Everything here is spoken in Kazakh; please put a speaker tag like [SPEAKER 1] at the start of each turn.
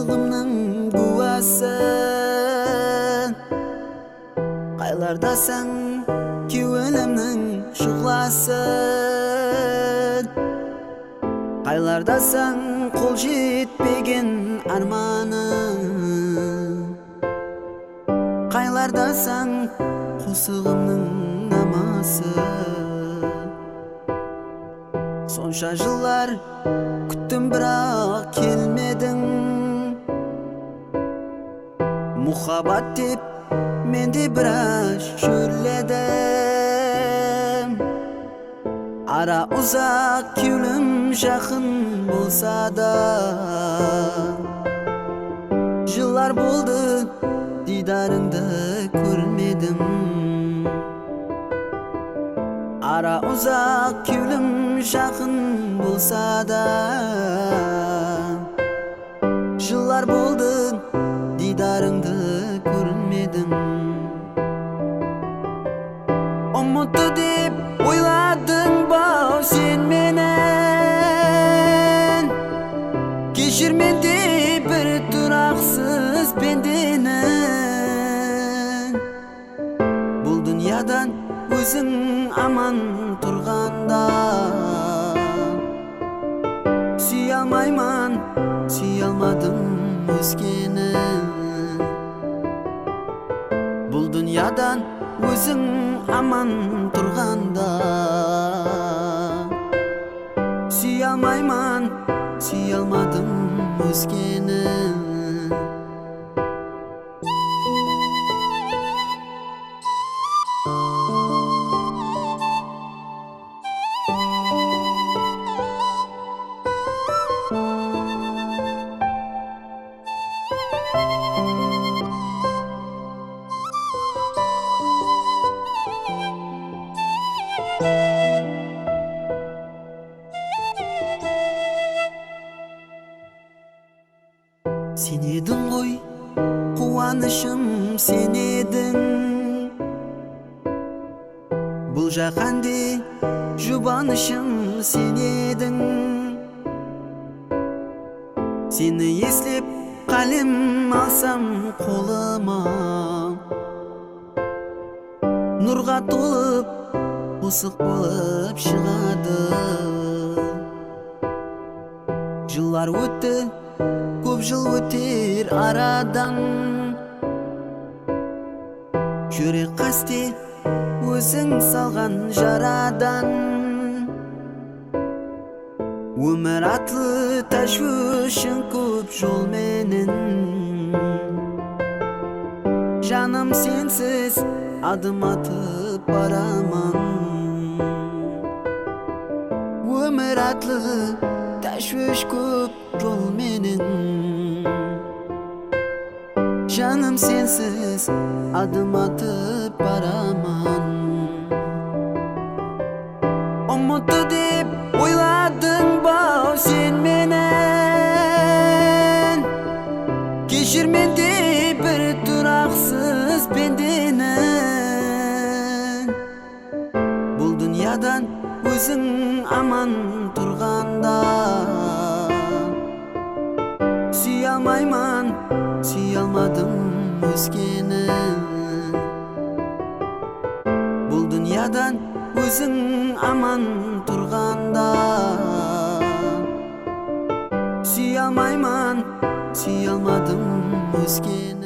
[SPEAKER 1] Кошугумдун кубасы Кайлардасың күйөлөмнүн шугласын Кайлардасың кол жетпеген арманым Кайлардасың косугумдун намасы Сонша жылдар күттүм бирок келмедиң Мухаббат деп менди бираз шөрледим Ара узак күлүм жакын болса да Жылдар болду дидарыңды көрмедим Ара узак күлүм жакын болса да Жылдар болду дидарыңды көрмедим Умутту деп ойладың ба сен менен Кечир менди бир тураксыз пенденен Бул дүйнөдөн өзүң аман турганда Сүйө алмайман, сүйө алмадым өзгени Бул дүйнөдөн өзүң аман турганда Сүйө алмайман, сүйө алмадым өзгени Сен едің ғой, қуанышым сен едің Бұл жаһанде жұбанышым сен едің Сені еслеп қалем алсам қолыма Нұрға толып, осық болып шығады Жылдар өтті Көп жыл өтер арадан Жүрек қасте өзің салған жарадан Өмір атлы тәшвішің көп жол менен Жаным сенсіз адым атып бараман Өмір атлы тәшвіш көп жол менен Жаным сенсіз адым атып бараман Умутту деп ойладың ба сен менен Кечир менди бир тураксыз пенденен Бул дүйнөдөн өзүң аман турганда Сүйө алмайман, сүйө алмадым өзгени Бул дүйнөдөн өзүң аман турганда Сүйө алмайман, сүйө алмадым өзгени